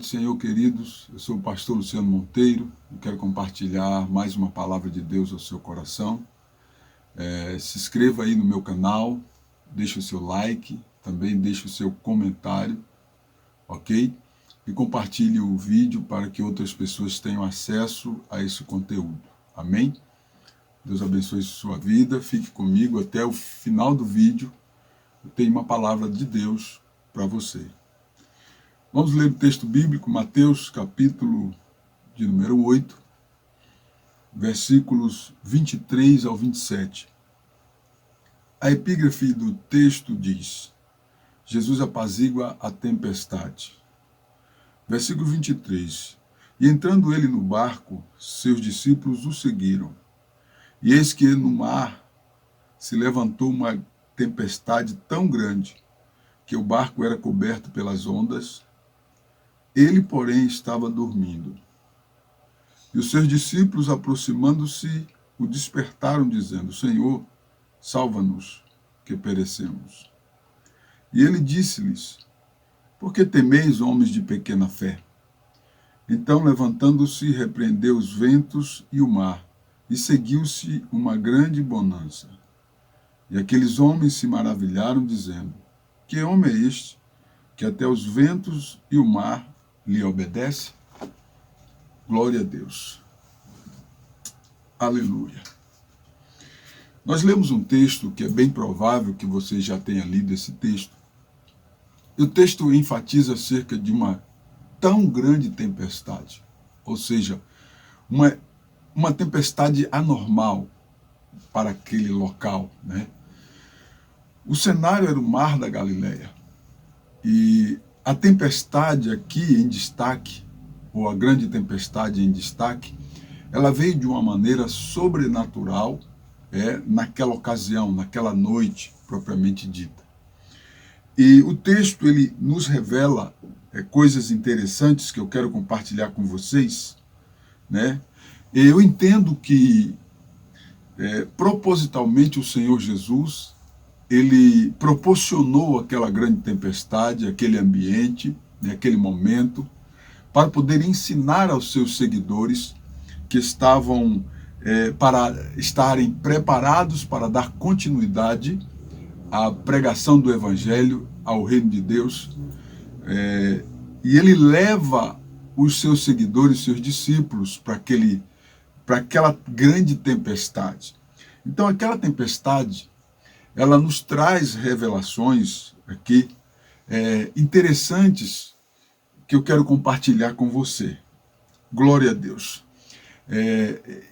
do Senhor, queridos. Eu sou o pastor Luciano Monteiro e quero compartilhar mais uma palavra de Deus ao seu coração. Se inscreva aí no meu canal, deixe o seu like, também deixe o seu comentário, ok? E compartilhe o vídeo para que outras pessoas tenham acesso a esse conteúdo. Amém? Deus abençoe sua vida, fique comigo até o final do vídeo. Eu tenho uma palavra de Deus para você. Vamos ler o texto bíblico, Mateus, capítulo de número 8, versículos 23 ao 27. A epígrafe do texto diz: Jesus apazigua a tempestade. Versículo 23. E entrando ele no barco, seus discípulos o seguiram. E eis que no mar se levantou uma tempestade tão grande que o barco era coberto pelas ondas. Ele, porém, estava dormindo. E os seus discípulos, aproximando-se, o despertaram, dizendo: Senhor, salva-nos, que perecemos. E ele disse-lhes: Por que temeis, homens de pequena fé? Então, levantando-se, repreendeu os ventos e o mar, e seguiu-se uma grande bonança. E aqueles homens se maravilharam, dizendo: Que homem é este, que até os ventos e o mar lhe obedece? Glória a Deus. Aleluia. Nós lemos um texto que é bem provável que você já tenha lido esse texto. E o texto enfatiza acerca de uma tão grande tempestade, ou seja, uma tempestade anormal para aquele local, né? O cenário era o Mar da Galileia. E a tempestade aqui em destaque, ou a grande tempestade em destaque, ela veio de uma maneira sobrenatural, naquela ocasião, naquela noite propriamente dita. E o texto ele nos revela coisas interessantes que eu quero compartilhar com vocês, né? Eu entendo que propositalmente o Senhor Jesus ele proporcionou aquela grande tempestade, aquele ambiente, aquele momento, para poder ensinar aos seus seguidores que estavam para estarem preparados para dar continuidade à pregação do Evangelho, ao reino de Deus. E ele leva os seus seguidores, seus discípulos, para aquela grande tempestade. Então, aquela tempestade, ela nos traz revelações aqui interessantes que eu quero compartilhar com você. Glória a Deus.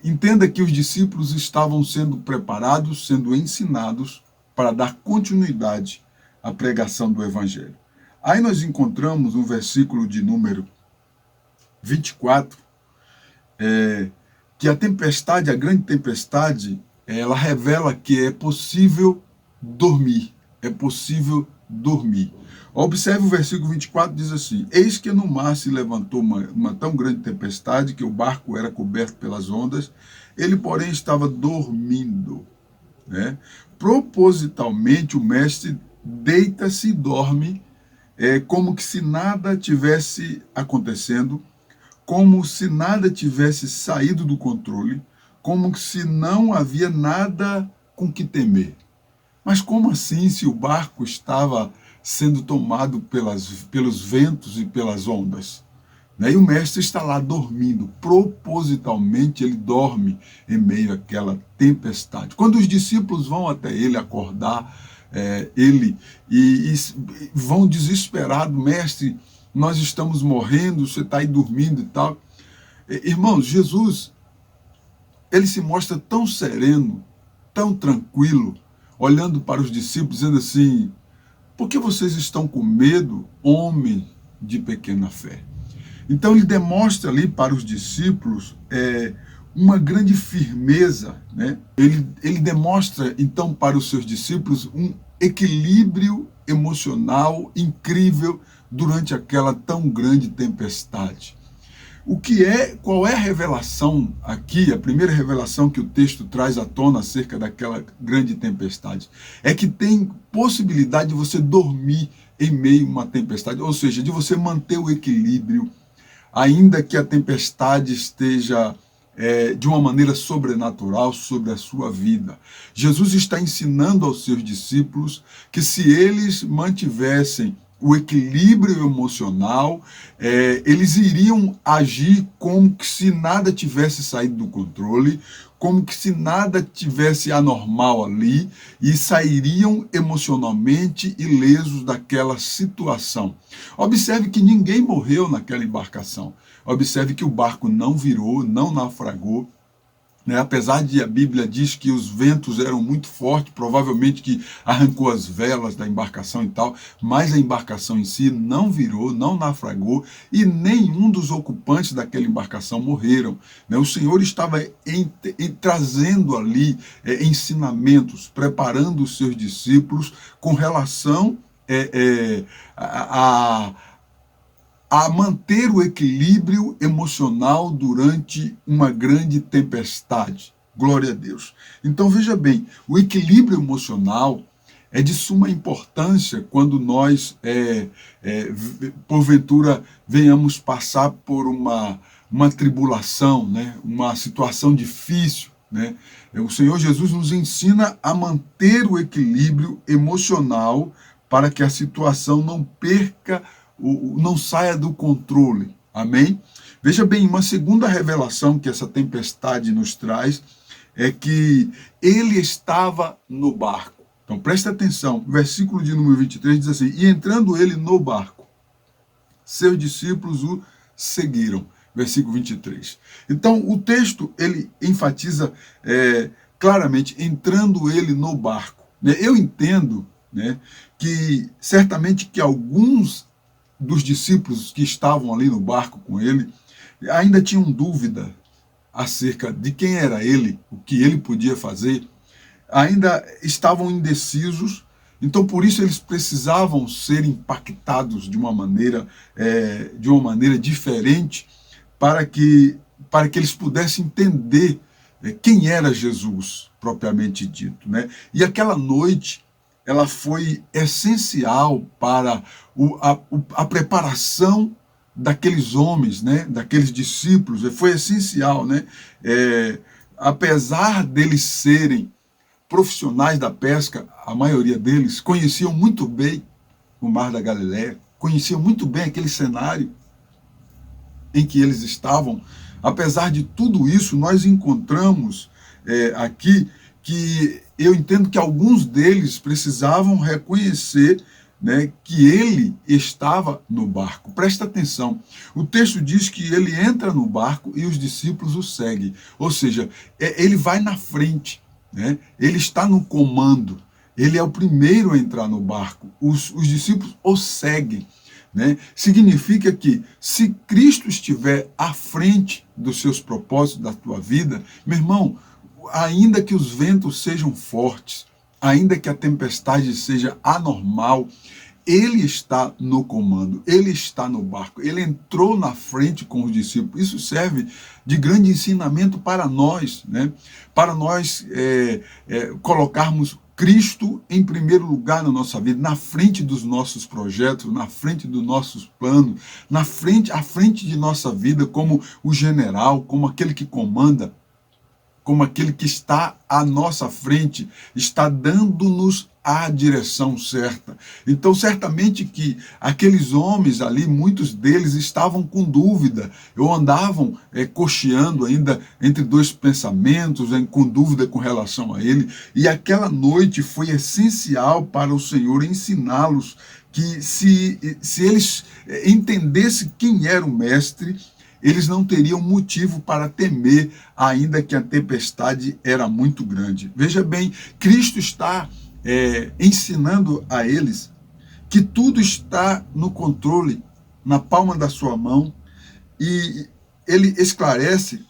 Entenda que os discípulos estavam sendo preparados, sendo ensinados para dar continuidade à pregação do Evangelho. Aí nós encontramos um versículo de número 24, que a tempestade, a grande tempestade, ela revela que é possível dormir. É possível dormir. Observe o versículo 24, diz assim: Eis que no mar se levantou uma tão grande tempestade que o barco era coberto pelas ondas. Ele, porém, estava dormindo. Propositalmente, o mestre deita-se e dorme, como que se nada tivesse acontecendo, como se nada tivesse saído do controle, como se não havia nada com que temer. Mas como assim, se o barco estava sendo tomado pelos ventos e pelas ondas? E o mestre está lá dormindo, propositalmente ele dorme em meio àquela tempestade. Quando os discípulos vão até ele acordar, ele e vão desesperados: Mestre, nós estamos morrendo, você está aí dormindo e tal. Irmãos, Jesus, ele se mostra tão sereno, tão tranquilo, olhando para os discípulos, dizendo assim: por que vocês estão com medo, homem de pequena fé? Então ele demonstra ali para os discípulos uma grande firmeza, né? Ele demonstra então para os seus discípulos um equilíbrio emocional incrível durante aquela tão grande tempestade. Qual é a revelação aqui, a primeira revelação que o texto traz à tona acerca daquela grande tempestade? É que tem possibilidade de você dormir em meio a uma tempestade, ou seja, de você manter o equilíbrio ainda que a tempestade esteja de uma maneira sobrenatural sobre a sua vida. Jesus está ensinando aos seus discípulos que se eles mantivessem o equilíbrio emocional, eles iriam agir como que se nada tivesse saído do controle, como que se nada tivesse anormal ali, e sairiam emocionalmente ilesos daquela situação. Observe que ninguém morreu naquela embarcação. Observe que o barco não virou, não naufragou. Apesar de a Bíblia diz que os ventos eram muito fortes, provavelmente que arrancou as velas da embarcação e tal, mas a embarcação em si não virou, não naufragou, e nenhum dos ocupantes daquela embarcação morreram. O Senhor estava trazendo ali ensinamentos, preparando os seus discípulos com relação a manter o equilíbrio emocional durante uma grande tempestade. Glória a Deus. Então veja bem, o equilíbrio emocional é de suma importância quando nós, porventura, venhamos passar por uma tribulação, uma situação difícil. O Senhor Jesus nos ensina a manter o equilíbrio emocional para que a situação não saia do controle. Amém? Veja bem, uma segunda revelação que essa tempestade nos traz é que ele estava no barco. Então presta atenção, o versículo de número 23 diz assim: e entrando ele no barco, seus discípulos o seguiram. Versículo 23. Então o texto ele enfatiza claramente, entrando ele no barco. Eu entendo que certamente que alguns dos discípulos que estavam ali no barco com ele ainda tinham dúvida acerca de quem era ele, o que ele podia fazer, ainda estavam indecisos. Então por isso eles precisavam ser impactados de uma maneira diferente para que eles pudessem entender quem era Jesus propriamente dito. E aquela noite ela foi essencial para a preparação daqueles homens, daqueles discípulos. Foi essencial. Apesar deles serem profissionais da pesca, a maioria deles conheciam muito bem o Mar da Galileia, conheciam muito bem aquele cenário em que eles estavam. Apesar de tudo isso, nós encontramos aqui que eu entendo que alguns deles precisavam reconhecer que ele estava no barco. Presta atenção, o texto diz que ele entra no barco e os discípulos o seguem, ou seja, ele vai na frente, ele está no comando, ele é o primeiro a entrar no barco, os discípulos o seguem. Significa que se Cristo estiver à frente dos seus propósitos da tua vida, meu irmão, ainda que os ventos sejam fortes, ainda que a tempestade seja anormal, ele está no comando, ele está no barco, ele entrou na frente com os discípulos. Isso serve de grande ensinamento para nós, para nós colocarmos Cristo em primeiro lugar na nossa vida, na frente dos nossos projetos, na frente dos nossos planos, à frente de nossa vida, como o general, como aquele que comanda, como aquele que está à nossa frente, está dando-nos a direção certa. Então, certamente que aqueles homens ali, muitos deles estavam com dúvida, ou andavam cocheando ainda entre dois pensamentos, com dúvida com relação a ele, e aquela noite foi essencial para o Senhor ensiná-los que se eles entendessem quem era o mestre, eles não teriam motivo para temer, ainda que a tempestade era muito grande. Veja bem, Cristo está ensinando a eles que tudo está no controle, na palma da sua mão, e ele esclarece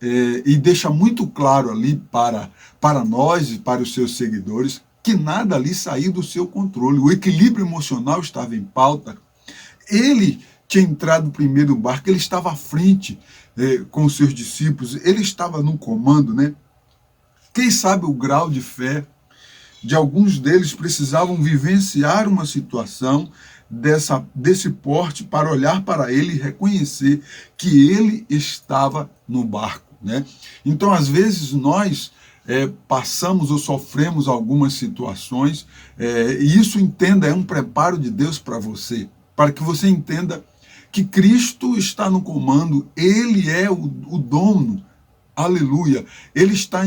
e deixa muito claro ali para nós e para os seus seguidores que nada ali saiu do seu controle. O equilíbrio emocional estava em pauta. Ele tinha entrado primeiro no barco, ele estava à frente com os seus discípulos, ele estava no comando, Quem sabe o grau de fé de alguns deles precisavam vivenciar uma situação desse porte para olhar para ele e reconhecer que ele estava no barco, né? Então, às vezes, nós passamos ou sofremos algumas situações, e isso, entenda, é um preparo de Deus para você, para que você entenda que Cristo está no comando, ele é o dono, aleluia, ele está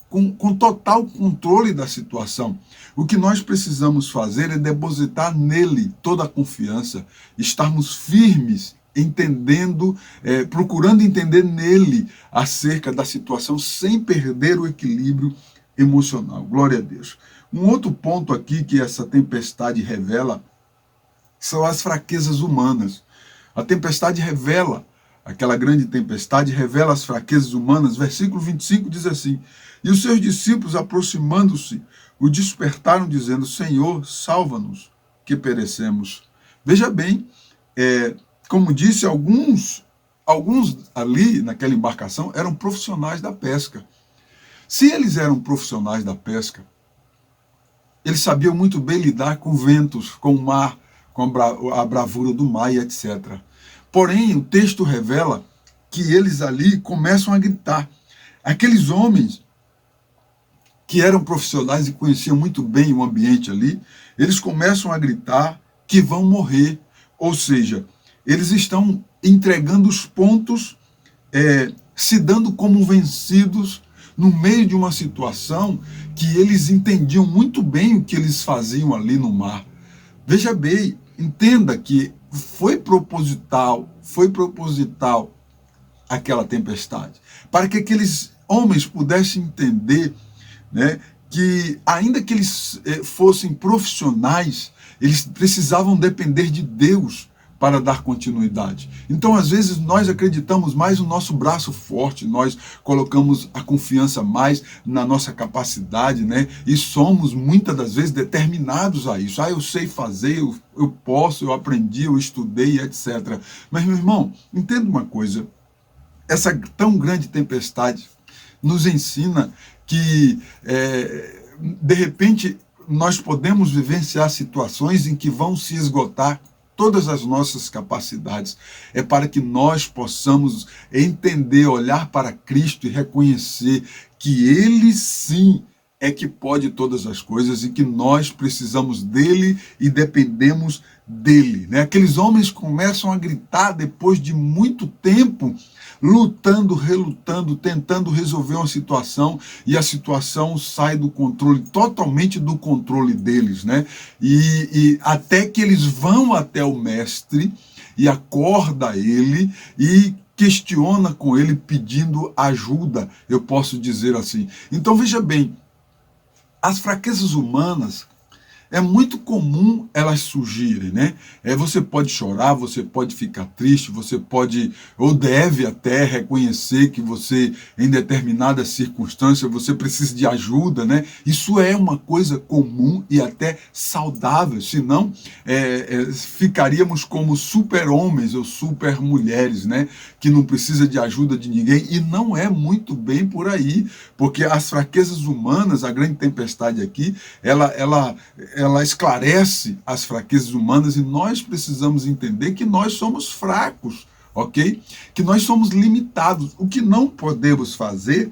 com total controle da situação. O que nós precisamos fazer é depositar nele toda a confiança, estarmos firmes, entendendo, procurando entender nele acerca da situação, sem perder o equilíbrio emocional. Glória a Deus. Um outro ponto aqui que essa tempestade revela são as fraquezas humanas. A tempestade revela, aquela grande tempestade revela as fraquezas humanas. Versículo 25 diz assim: e os seus discípulos, aproximando-se, o despertaram, dizendo: Senhor, salva-nos, que perecemos. Veja bem, como disse, alguns ali naquela embarcação eram profissionais da pesca. Se eles eram profissionais da pesca, eles sabiam muito bem lidar com ventos, com o mar, com a bravura do mar e etc. Porém, o texto revela que eles ali começam a gritar. Aqueles homens que eram profissionais e conheciam muito bem o ambiente ali, eles começam a gritar que vão morrer. Ou seja, eles estão entregando os pontos, se dando como vencidos no meio de uma situação que eles entendiam muito bem o que eles faziam ali no mar. Veja bem, entenda que foi proposital aquela tempestade, para que aqueles homens pudessem entender, né, que ainda que eles fossem profissionais, eles precisavam depender de Deus para dar continuidade. Então, às vezes, nós acreditamos mais no nosso braço forte, nós colocamos a confiança mais na nossa capacidade, né? E somos, muitas das vezes, determinados a isso. Eu sei fazer, eu posso, eu aprendi, eu estudei, etc. Mas, meu irmão, entenda uma coisa. Essa tão grande tempestade nos ensina que, de repente, nós podemos vivenciar situações em que vão se esgotar todas as nossas capacidades. É para que nós possamos entender, olhar para Cristo e reconhecer que Ele sim é que pode todas as coisas e que nós precisamos dele e dependemos dele, né? Aqueles homens começam a gritar depois de muito tempo, lutando, relutando, tentando resolver uma situação, e a situação sai do controle, totalmente do controle deles, né? E até que eles vão até o mestre e acorda ele e questiona com ele pedindo ajuda, eu posso dizer assim. Então veja bem, as fraquezas humanas, é muito comum elas surgirem, né? Você pode chorar, você pode ficar triste, você pode, ou deve até reconhecer que você, em determinada circunstância, você precisa de ajuda, né? Isso é uma coisa comum e até saudável, senão ficaríamos como super-homens ou super-mulheres, né? Que não precisa de ajuda de ninguém, e não é muito bem por aí, porque as fraquezas humanas, a grande tempestade aqui, ela esclarece as fraquezas humanas, e nós precisamos entender que nós somos fracos, ok? Que nós somos limitados. O que não podemos fazer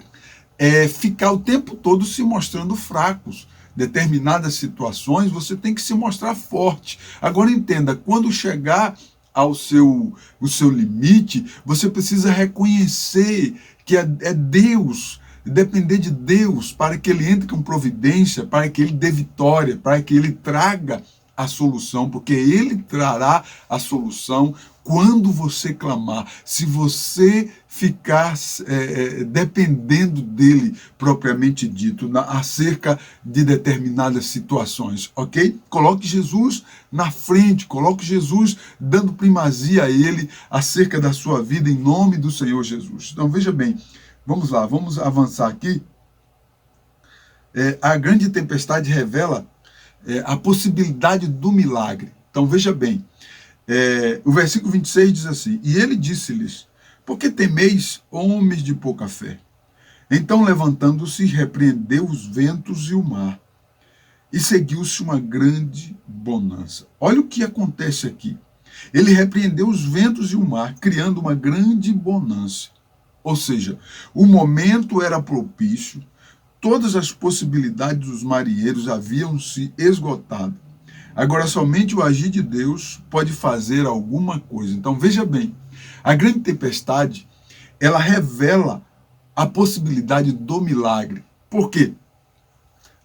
é ficar o tempo todo se mostrando fracos. Determinadas situações você tem que se mostrar forte. Agora entenda, quando chegar o seu limite, você precisa reconhecer que é Deus, depender de Deus para que ele entre com providência, para que ele dê vitória, para que ele traga a solução, porque ele trará a solução quando você clamar. Se você ficar dependendo dele, propriamente dito, acerca de determinadas situações, ok? Coloque Jesus na frente, coloque Jesus dando primazia a ele acerca da sua vida, em nome do Senhor Jesus. Então veja bem, vamos lá, vamos avançar aqui. A grande tempestade revela a possibilidade do milagre. Então veja bem, o versículo 26 diz assim: e ele disse-lhes: por que temeis, homens de pouca fé? Então, levantando-se, repreendeu os ventos e o mar, e seguiu-se uma grande bonança. Olha o que acontece aqui. Ele repreendeu os ventos e o mar, criando uma grande bonança. Ou seja, o momento era propício, todas as possibilidades dos marinheiros haviam se esgotado. Agora, somente o agir de Deus pode fazer alguma coisa. Então, veja bem, a grande tempestade, ela revela a possibilidade do milagre. Por quê?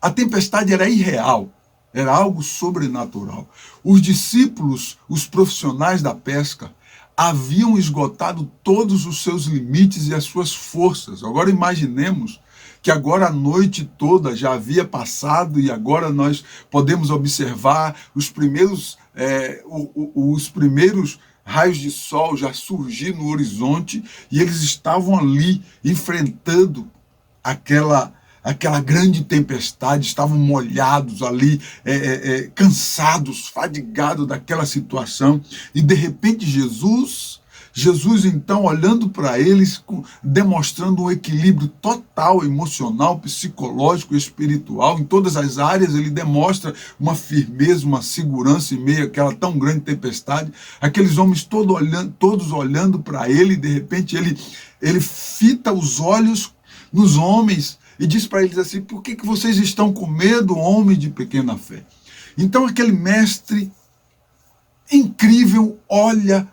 A tempestade era irreal, era algo sobrenatural. Os discípulos, os profissionais da pesca, haviam esgotado todos os seus limites e as suas forças. Agora imaginemos que agora a noite toda já havia passado e agora nós podemos observar os primeiros raios de sol já surgir no horizonte e eles estavam ali enfrentando aquela grande tempestade, estavam molhados ali, cansados, fadigados daquela situação, e de repente Jesus então olhando para eles, demonstrando um equilíbrio total, emocional, psicológico, espiritual, em todas as áreas ele demonstra uma firmeza, uma segurança em meio àquela tão grande tempestade, aqueles homens todos olhando para ele, e de repente ele fita os olhos nos homens, e diz para eles assim: por que vocês estão com medo, homem de pequena fé? Então aquele mestre incrível olha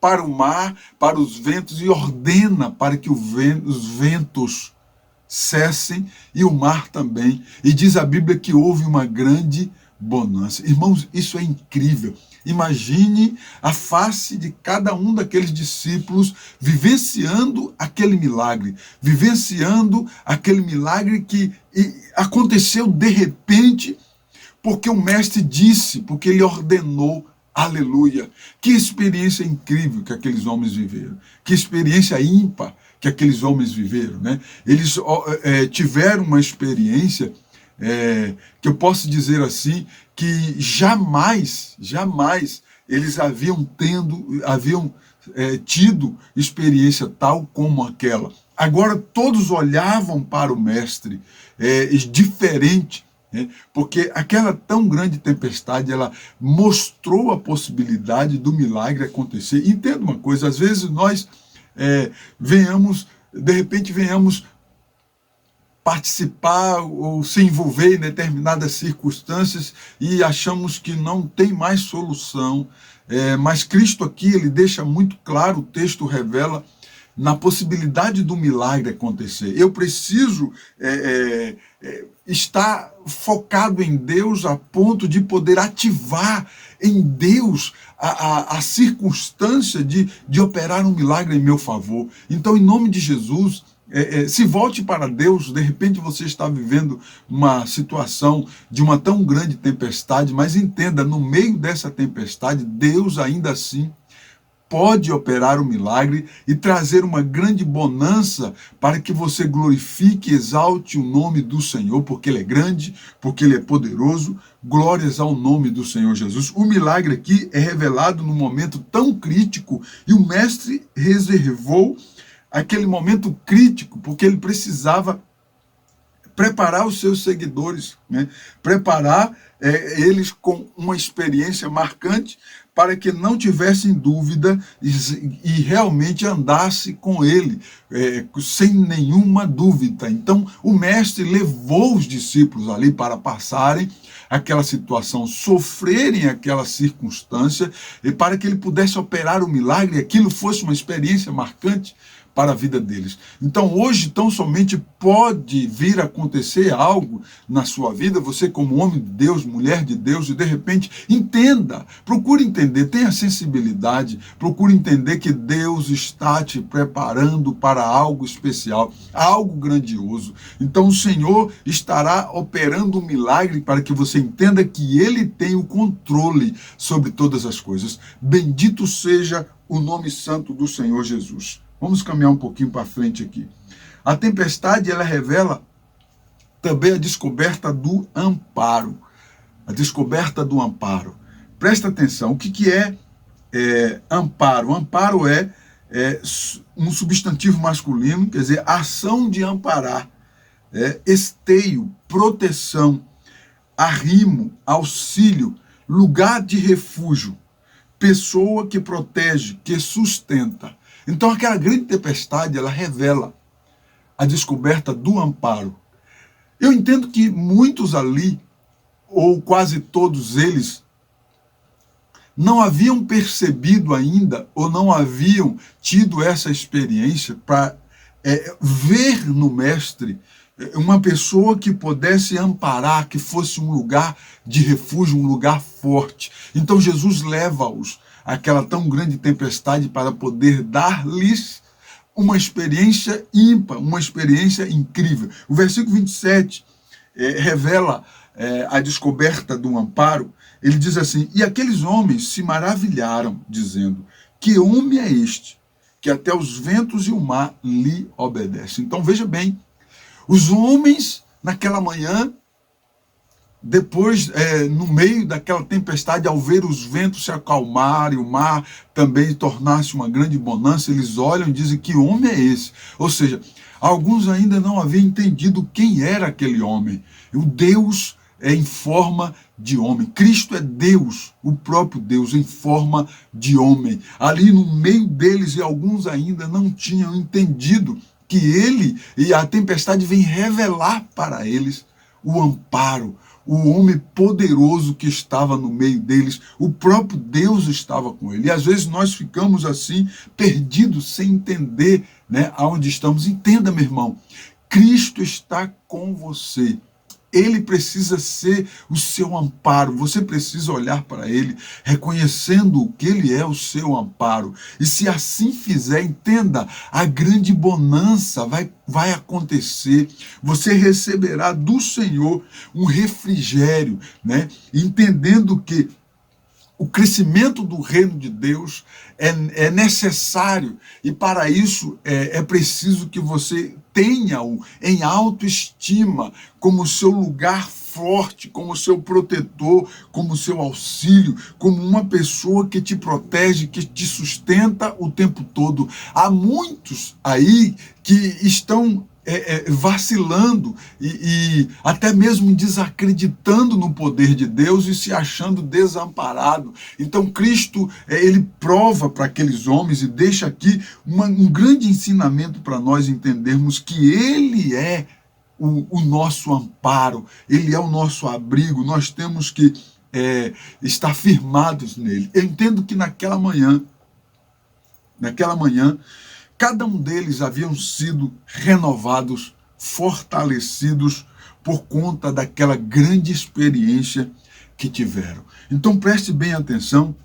para o mar, para os ventos e ordena para que os ventos cessem e o mar também. E diz a Bíblia que houve uma grande bonança. Irmãos, isso é incrível. Imagine a face de cada um daqueles discípulos vivenciando aquele milagre que aconteceu de repente, porque o mestre disse, porque ele ordenou. Aleluia! Que experiência incrível que aqueles homens viveram. Que experiência ímpar que aqueles homens viveram, né? Eles tiveram uma experiência que eu posso dizer assim, que jamais eles haviam tido experiência tal como aquela. Agora todos olhavam para o mestre diferente, porque aquela tão grande tempestade, ela mostrou a possibilidade do milagre acontecer. Entenda uma coisa, às vezes nós venhamos participar ou se envolver em determinadas circunstâncias e achamos que não tem mais solução, mas Cristo aqui, ele deixa muito claro, o texto revela, na possibilidade do milagre acontecer. Eu preciso estar focado em Deus a ponto de poder ativar em Deus a circunstância de operar um milagre em meu favor. Então, em nome de Jesus, se volte para Deus. De repente você está vivendo uma situação de uma tão grande tempestade, mas entenda, no meio dessa tempestade, Deus ainda assim pode operar o milagre e trazer uma grande bonança para que você glorifique e exalte o nome do Senhor, porque Ele é grande, porque Ele é poderoso. Glórias ao nome do Senhor Jesus. O milagre aqui é revelado num momento tão crítico e o mestre reservou aquele momento crítico porque ele precisava preparar os seus seguidores, né? Preparar eles com uma experiência marcante para que não tivessem dúvida e realmente andasse com ele, sem nenhuma dúvida. Então, o mestre levou os discípulos ali para passarem aquela situação, sofrerem aquela circunstância, e para que ele pudesse operar o milagre, aquilo fosse uma experiência marcante para a vida deles. Então hoje tão somente pode vir a acontecer algo na sua vida, você como homem de Deus, mulher de Deus, e de repente entenda, procure entender, tenha sensibilidade, procure entender que Deus está te preparando para algo especial, algo grandioso. Então o Senhor estará operando um milagre para que você entenda que Ele tem o controle sobre todas as coisas. Bendito seja o nome santo do Senhor Jesus. Vamos caminhar um pouquinho para frente aqui. A tempestade, ela revela também a descoberta do amparo. A descoberta do amparo. Presta atenção, o que é amparo? Amparo é um substantivo masculino, quer dizer, ação de amparar, esteio, proteção, arrimo, auxílio, lugar de refúgio, pessoa que protege, que sustenta. Então aquela grande tempestade, ela revela a descoberta do amparo. Eu entendo que muitos ali, ou quase todos eles, não haviam percebido ainda, ou não haviam tido essa experiência para ver no Mestre uma pessoa que pudesse amparar, que fosse um lugar de refúgio, um lugar forte. Então Jesus leva-os àquela tão grande tempestade para poder dar-lhes uma experiência ímpar, uma experiência incrível. O versículo 27 revela a descoberta do amparo. Ele diz assim: e aqueles homens se maravilharam, dizendo, que homem é este, que até os ventos e o mar lhe obedecem. Então veja bem, os homens naquela manhã, depois, no meio daquela tempestade, ao ver os ventos se acalmarem, o mar também tornar-se uma grande bonança, eles olham e dizem, que homem é esse? Ou seja, alguns ainda não haviam entendido quem era aquele homem. O Deus em forma de homem. Cristo é Deus, o próprio Deus em forma de homem. Ali no meio deles, e alguns ainda não tinham entendido que ele e a tempestade vem revelar para eles o amparo, o homem poderoso que estava no meio deles, o próprio Deus estava com ele. E às vezes nós ficamos assim, perdidos, sem entender, aonde estamos. Entenda, meu irmão, Cristo está com você. Ele precisa ser o seu amparo. Você precisa olhar para ele, reconhecendo que ele é o seu amparo. E se assim fizer, entenda, a grande bonança vai acontecer. Você receberá do Senhor um refrigério, entendendo que o crescimento do reino de Deus é necessário, e para isso é preciso que você tenha-o em autoestima como seu lugar forte, como seu protetor, como seu auxílio, como uma pessoa que te protege, que te sustenta o tempo todo. Há muitos aí que estão vacilando e até mesmo desacreditando no poder de Deus e se achando desamparado. Então Cristo, ele prova para aqueles homens e deixa aqui um grande ensinamento para nós entendermos que ele é o nosso amparo, ele é o nosso abrigo. Nós temos que estar firmados nele. Eu entendo que naquela manhã, cada um deles haviam sido renovados, fortalecidos por conta daquela grande experiência que tiveram. Então preste bem atenção,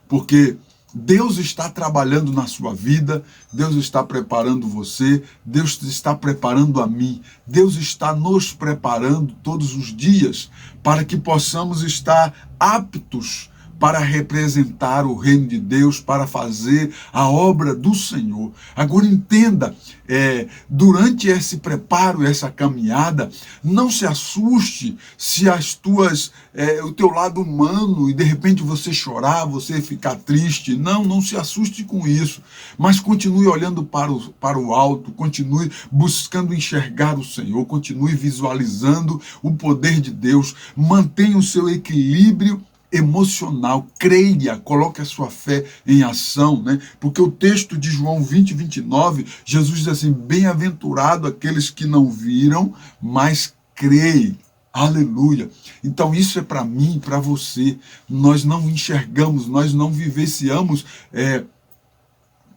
porque Deus está trabalhando na sua vida, Deus está preparando você, Deus está preparando a mim, Deus está nos preparando todos os dias para que possamos estar aptos para representar o reino de Deus, para fazer a obra do Senhor. Agora entenda, durante esse preparo, essa caminhada, não se assuste se o teu lado humano, e de repente você chorar, você ficar triste. Não se assuste com isso, mas continue olhando para o alto, continue buscando enxergar o Senhor, continue visualizando o poder de Deus, mantenha o seu equilíbrio emocional, creia, coloque a sua fé em ação, porque o texto de João 20, 29, Jesus diz assim, bem-aventurado aqueles que não viram, mas creem. Aleluia. Então isso é para mim, para você. Nós não enxergamos, nós não vivenciamos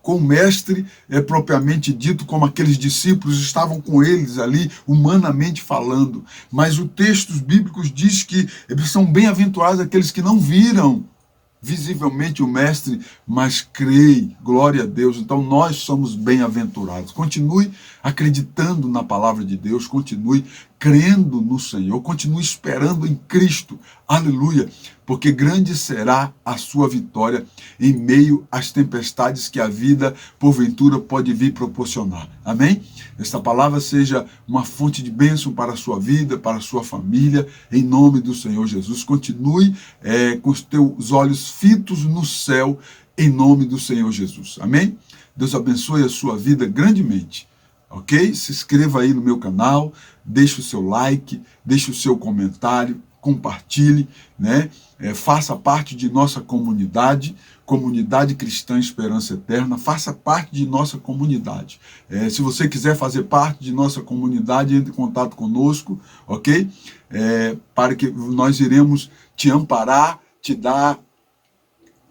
com o mestre propriamente dito, como aqueles discípulos estavam com eles ali, humanamente falando. Mas os textos bíblicos diz que são bem-aventurados aqueles que não viram visivelmente o mestre, mas creem. Glória a Deus. Então nós somos bem-aventurados. Continue acreditando na palavra de Deus, continue crendo no Senhor, continue esperando em Cristo. Aleluia. Porque grande será a sua vitória em meio às tempestades que a vida, porventura, pode vir proporcionar. Amém? Esta palavra seja uma fonte de bênção para a sua vida, para a sua família, em nome do Senhor Jesus. Continue com os teus olhos fitos no céu, em nome do Senhor Jesus. Amém? Deus abençoe a sua vida grandemente. ok? Se inscreva aí no meu canal, deixe o seu like, deixe o seu comentário, compartilhe, né? Faça parte de nossa comunidade, Comunidade Cristã Esperança Eterna, faça parte de nossa comunidade. Se você quiser fazer parte de nossa comunidade, entre em contato conosco, ok? Para que nós iremos te amparar, te dar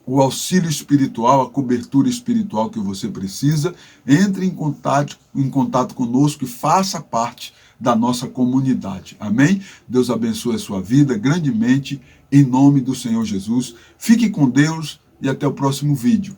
o auxílio espiritual, a cobertura espiritual que você precisa. Entre em contato conosco e faça parte da nossa comunidade. Amém? Deus abençoe a sua vida grandemente, em nome do Senhor Jesus. Fique com Deus e até o próximo vídeo.